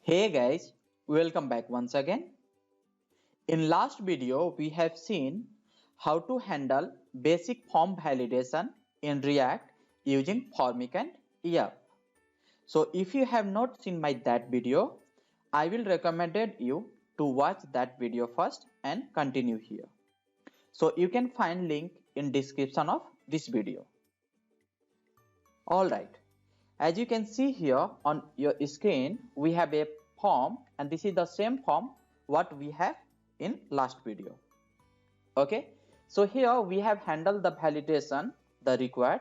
Hey guys, welcome back once again. In last video, we have seen how to handle basic form validation in React using Formic and EAP. So if you have not seen that video, I will recommend you to watch that video first and continue here. So you can find link in description of this video. Alright, as you can see here on your screen, we have a form and this is the same form what we have in last video. Okay, so here we have handled the validation, the required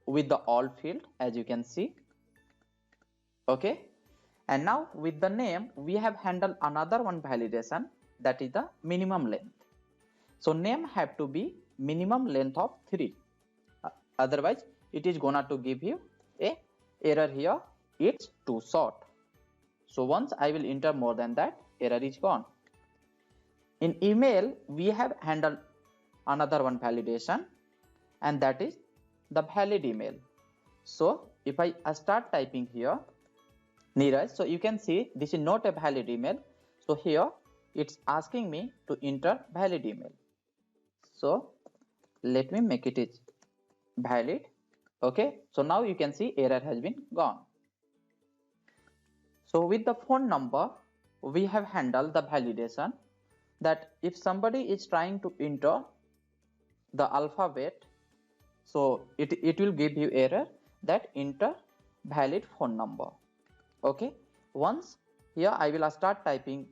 with the all field as you can see. Okay, and now with the name we have handled another one validation, that is the minimum length. So name have to be minimum length of 3, otherwise it is gonna to give you a error here, it's too short. So once I will enter more than that, error is gone. In email we have handled another one validation, and that is the valid email. So if I start typing here Neeraj, so you can see this is not a valid email. So here it's asking me to enter valid email. So let me make it is valid. Okay, so now you can see error has been gone. So with the phone number we have handled the validation, that if somebody is trying to enter the alphabet, so it will give you error that enter valid phone number. Okay, once here I will start typing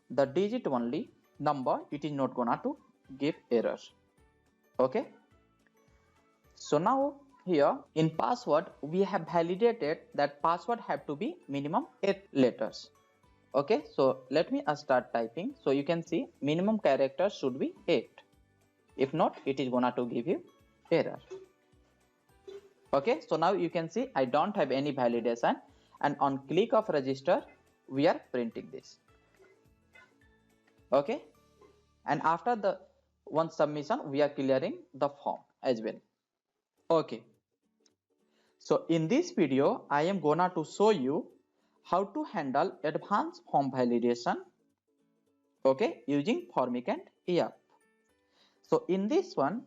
the digit only number, it is not gonna to give errors. Okay, so now here in password we have validated that password have to be minimum 8 letters. Okay, so let me start typing. So you can see minimum character should be 8, if not it is gonna to give you error. Okay, so now you can see I don't have any validation, and on click of register we are printing this. Okay, and after the one submission we are clearing the form as well. Okay, so in this video I am gonna to show you how to handle advanced form validation, okay, using Formic and EAP. So in this one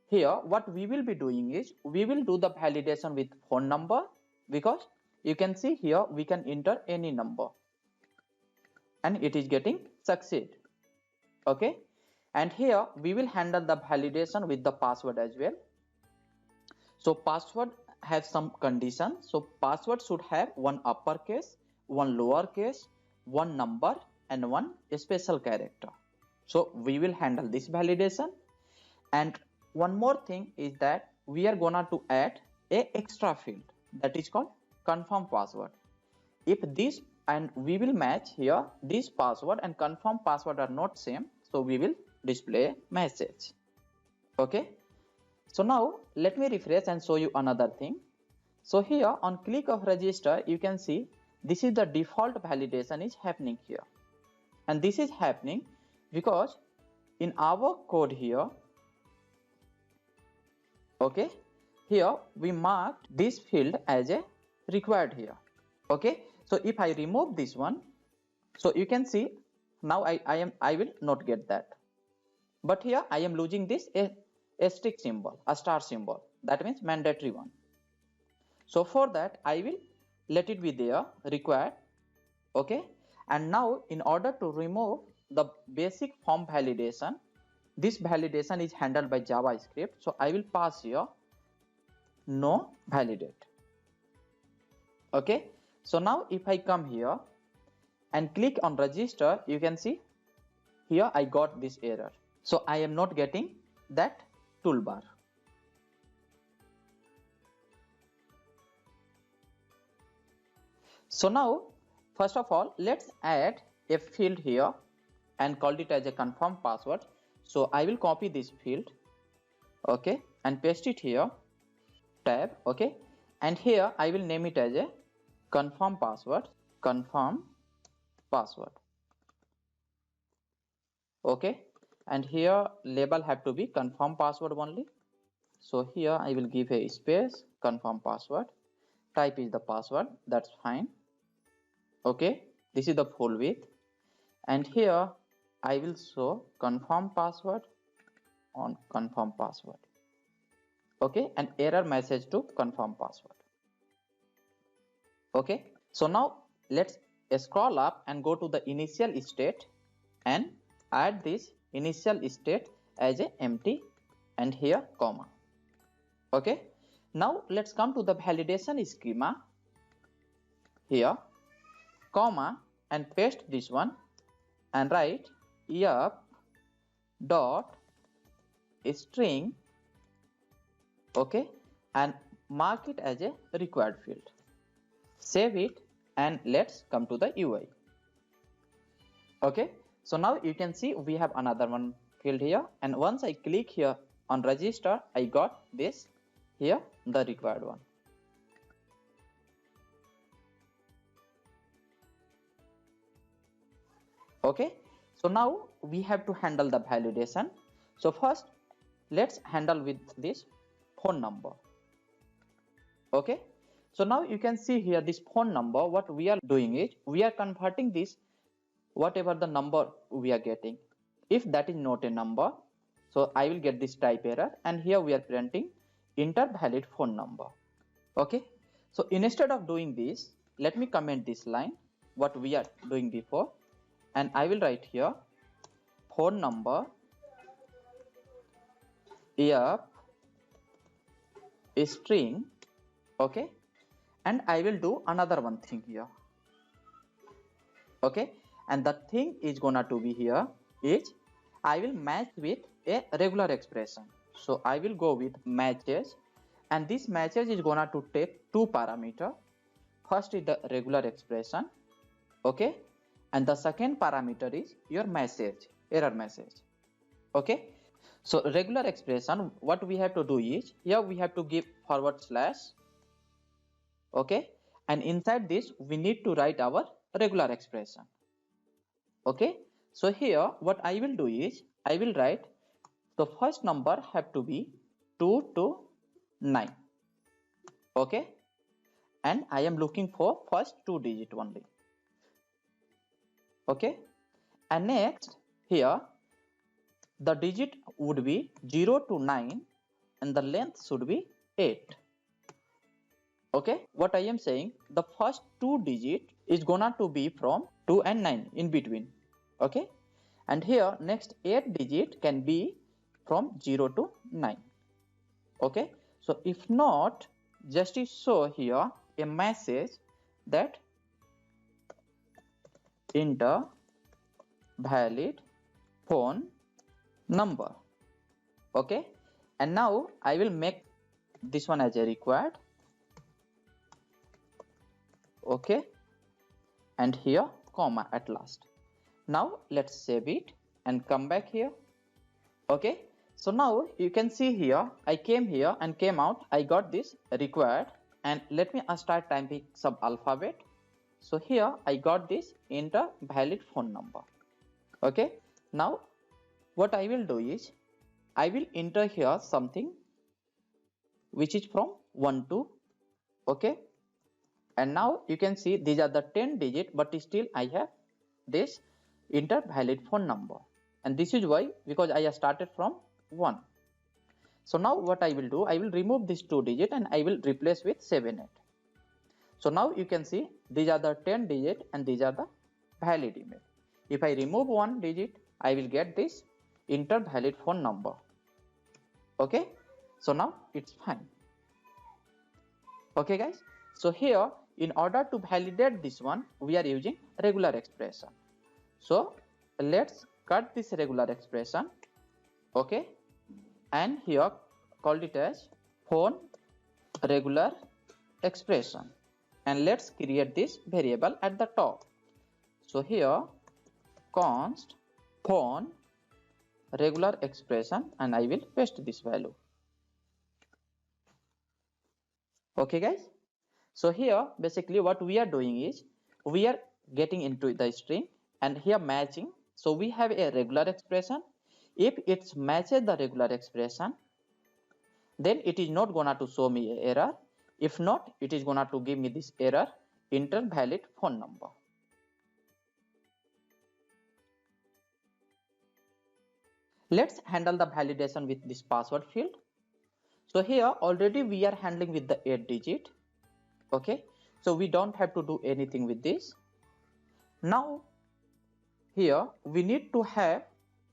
here what we will be doing is we will do the validation with phone number, because you can see here we can enter any number and it is getting succeed. Okay, and here we will handle the validation with the password as well. So password has some conditions. So password should have one uppercase, one lowercase, one number and one special character. So we will handle this validation. And one more thing is that we are gonna to add a extra field that is called confirm password. If this and we will match here this password and confirm password are not same, so we will display a message. Okay, so now let me refresh and show you another thing. So here on click of register you can see this is the default validation is happening here, and this is happening because in our code here, okay, here we marked this field as a required here. Okay, so if I remove this one, so you can see now I will not get that, but here I am losing this a stick symbol, a star symbol, that means mandatory one. So for that I will let it be there required. Okay, and now in order to remove the basic form validation, this validation is handled by JavaScript, so I will pass here no validate. Okay, so now if I come here and click on register, you can see here I got this error, so I am not getting that toolbar. So now first of all let's add a field here and call it as a confirm password. So I will copy this field, okay, and paste it here, tab, okay, and here I will name it as a confirm password, okay, and here label have to be confirm password only. So here I will give a space confirm password, type is the password, that's fine. Okay, this is the full width, and here I will show confirm password on confirm password. Okay, and error message to confirm password. Okay, so now let's scroll up and go to the initial state and add this initial state as a empty and here comma. Okay, now let's come to the validation schema here, comma, and paste this one and write yup dot string. Okay, and mark it as a required field. Save it and let's come to the UI. Okay, so now you can see we have another one field here, and once I click here on register, I got this here, the required one. Okay, so now we have to handle the validation. So first let's handle with this phone number. Okay, so now you can see here this phone number. What we are doing is we are converting this whatever the number we are getting. If that is not a number, so I will get this type error, and here we are printing enter valid phone number. Okay, so instead of doing this, let me comment this line what we are doing before, and I will write here phone number yup string. Okay, and I will do another one thing here. Okay, and the thing is gonna to be here is I will match with a regular expression. So I will go with matches, and this matches is gonna to take two parameter. First is the regular expression, okay, and the second parameter is your message, error message. Okay, so regular expression, what we have to do is here we have to give forward slash. Okay, and inside this we need to write our regular expression. Okay, so here what I will do is I will write the first number have to be 2 to 9. Okay, and I am looking for first two digit only. Okay, and next here the digit would be 0 to 9 and the length should be 8. Okay, what I am saying, the first two digit is gonna to be from 2 and 9 in between. Okay, and here next 8 digit can be from 0 to 9. Okay, so if not, just show here a message that enter valid phone number. Okay, and now I will make this one as a required. Okay, and here comma at last. Now let's save it and come back here. Okay, so now you can see here I came here and came out, I got this required, and let me start typing some alphabet. So here I got this enter valid phone number. Okay, now what I will do is I will enter here something which is from 1 to, okay, and now you can see these are the 10 digit, but still I have this enter valid phone number, and this is why, because I have started from 1. So now what I will do, I will remove this 2 digit and I will replace with 7 8. So now you can see these are the 10 digit and these are the valid email. If I remove 1 digit, I will get this enter valid phone number. Okay, so now it's fine. Okay guys, so here in order to validate this one, we are using regular expression. So let's cut this regular expression. Okay, and here called it as phone regular expression, and let's create this variable at the top. So here const phone regular expression, and I will paste this value. Okay guys, so here basically what we are doing is we are getting into the string and here matching. So we have a regular expression. If it matches the regular expression, then it is not gonna to show me an error. If not, it is gonna to give me this error enter valid phone number. Let's handle the validation with this password field. So here already we are handling with the 8 digit. Okay, so we don't have to do anything with this. Now here we need to have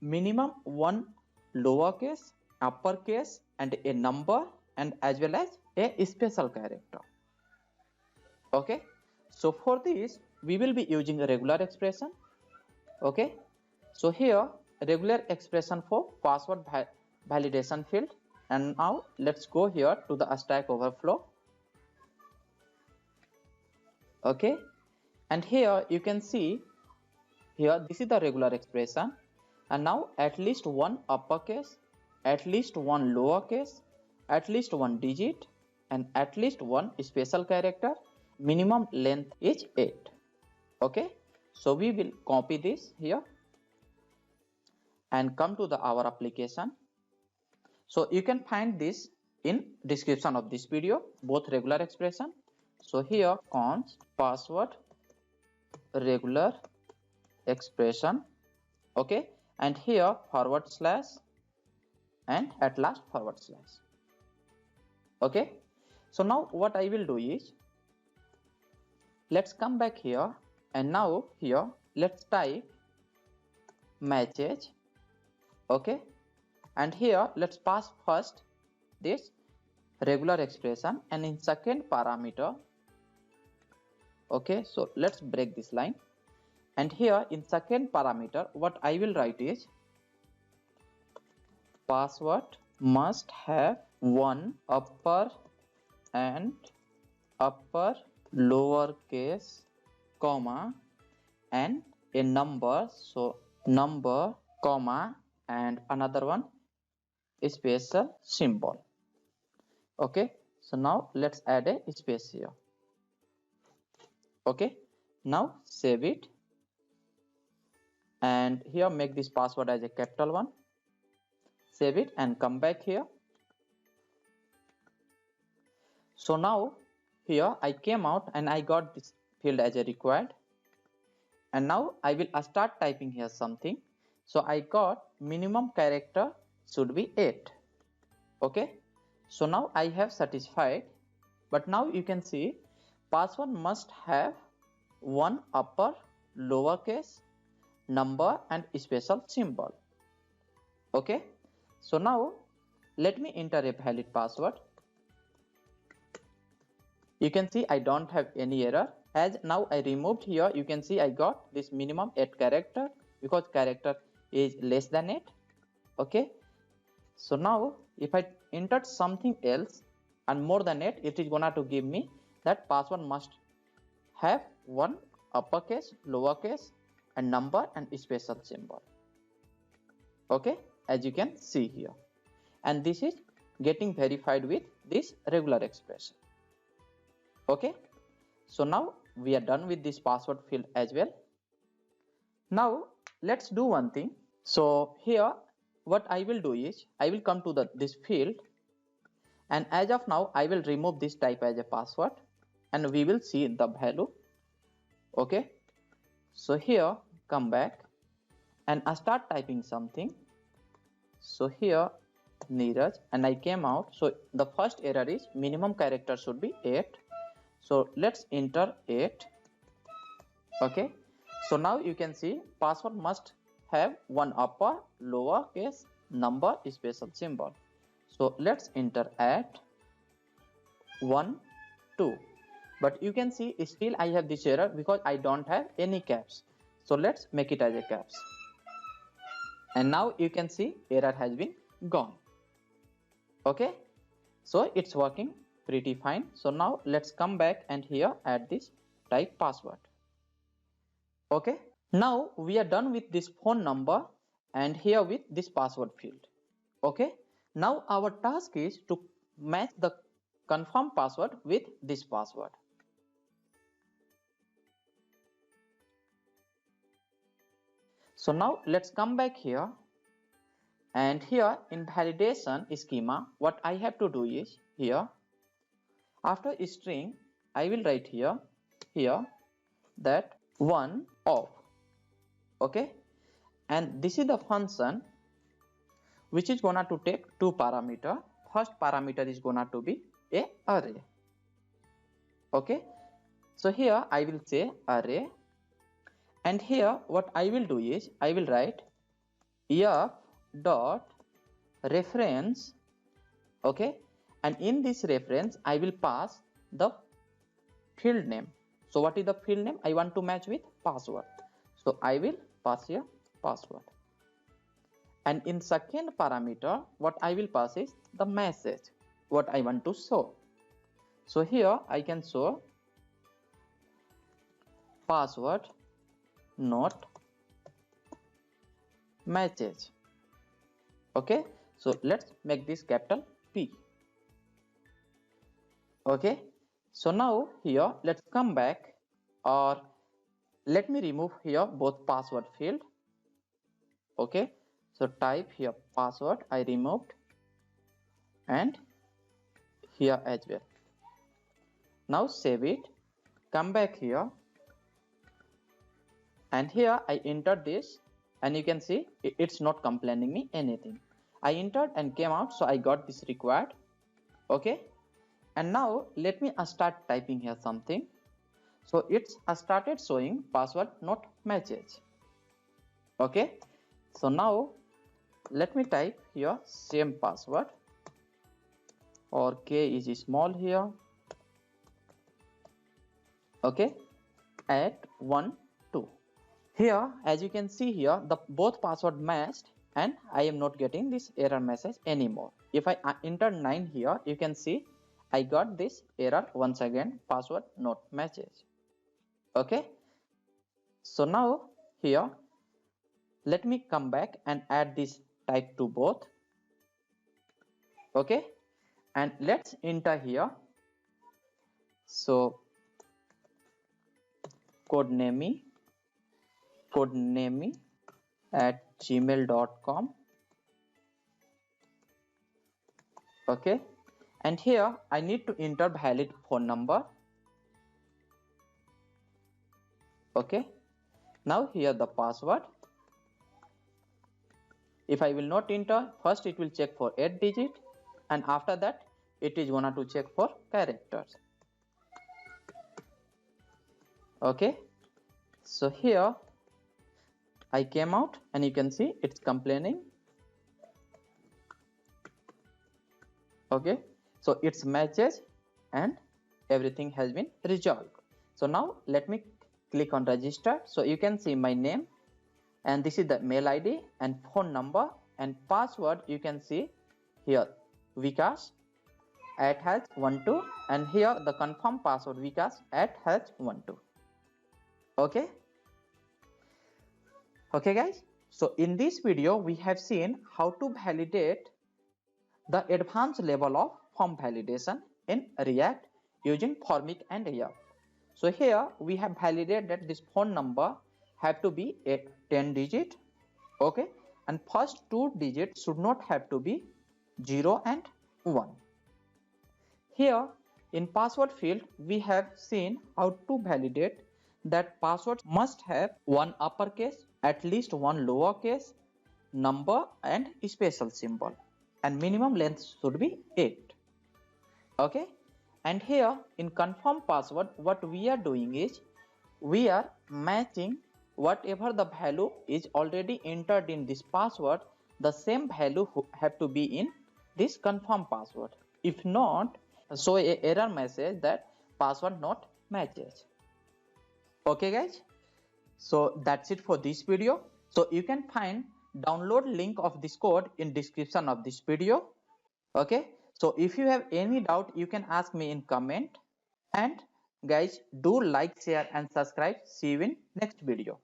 minimum one lowercase, uppercase, and a number, and as well as a special character. Okay, so for this we will be using a regular expression. Okay, so here regular expression for password validation field. And now let's go here to the Stack Overflow. Okay, and here you can see here this is the regular expression, and now at least one uppercase, at least one lowercase, at least one digit, and at least one special character. Minimum length is 8. Okay, so we will copy this here and come to the our application. So you can find this in description of this video, both regular expression. So here const password regular expression. Okay, and here forward slash and at last forward slash. Okay, so now what I will do is, let's come back here, and now here let's type message. Okay, and here let's pass first this regular expression, and in second parameter. Okay, so let's break this line, and here in second parameter what I will write is password must have one upper and upper lowercase comma and a number, so number comma and another one special symbol. Okay, so now let's add a space here. Okay, now save it, and here make this password as a capital one. Save it and come back here. So now here I came out and I got this field as a required, and now I will start typing here something. So I got minimum character should be 8. Okay, so now I have satisfied, but now you can see password must have one upper lowercase number and special symbol. Okay, so now let me enter a valid password. You can see I don't have any error, as now I removed here. You can see I got this minimum 8 character because character is less than 8. Okay, so now if I entered something else and more than 8, it is gonna to give me that password must have one uppercase, lowercase, and number and special symbol. Okay, as you can see here, and this is getting verified with this regular expression. Okay, so now we are done with this password field as well. Now let's do one thing. So here what I will do is I will come to this field, and as of now I will remove this type as a password, and we will see the value. Okay, so here come back and I start typing something. So here Neeraj, and I came out. So the first error is minimum character should be 8. So let's enter 8. Okay, so now you can see password must have one upper lowercase number special symbol. So let's enter at 1 2, but you can see still I have this error because I don't have any caps. So let's make it as a caps, and now you can see error has been gone. Okay, so it's working pretty fine. So now let's come back and here add this type password. Okay, now we are done with this phone number and here with this password field. Okay, now our task is to match the confirm password with this password. So now let's come back here, and here in validation schema what I have to do is here after string I will write here that one of. Okay, and this is the function which is gonna to take two parameter. First parameter is gonna to be a array. Okay, so here I will say array, and here what I will do is I will write f dot reference. Okay, and in this reference I will pass the field name. So what is the field name? I want to match with password, so I will pass here password. And in second parameter what I will pass is the message what I want to show. So here I can show password not matches. Okay, so let's make this capital P. Okay, so now here let's come back, or let me remove here both password field. Okay, so type here password I removed, and here as well. Now save it, come back here, and here I entered this, and you can see it's not complaining me anything. I entered and came out, so I got this required. Okay, and now let me start typing here something. So it's started showing password not matches. Okay, so now let me type here same password, or k is small here. Okay, at 1 2. Here as you can see here the both password matched, and I am not getting this error message anymore. If I enter 9 here, you can see I got this error once again, password not matches. Okay, so now here let me come back and add this type to both. Okay, and let's enter here, so codename at gmail.com. Okay, and here I need to enter valid phone number. Okay, now here the password. If I will not enter, first it will check for 8 digit, and after that it is gonna to check for characters. Okay, so here I came out, and you can see it's complaining. Okay, so it's matches and everything has been resolved. So now let me click on register. So you can see my name, and this is the mail ID and phone number, and password you can see here Vikas at #12, and here the confirm password Vikas at #12. Okay, okay guys, so in this video we have seen how to validate the advanced level of form validation in React using Formic and here. So here we have validated that this phone number have to be a 10 digit. Okay, and first two digits should not have to be 0 and 1. Here in password field we have seen how to validate that password must have one uppercase, at least one lowercase, number and special symbol, and minimum length should be 8. Okay, and here in confirm password what we are doing is we are matching whatever the value is already entered in this password, the same value have to be in this confirm password. If not, show a error message that password not matches. Okay guys, so that's it for this video. So you can find download link of this code in description of this video. Okay, so if you have any doubt you can ask me in comment, and guys do like, share and subscribe. See you in next video.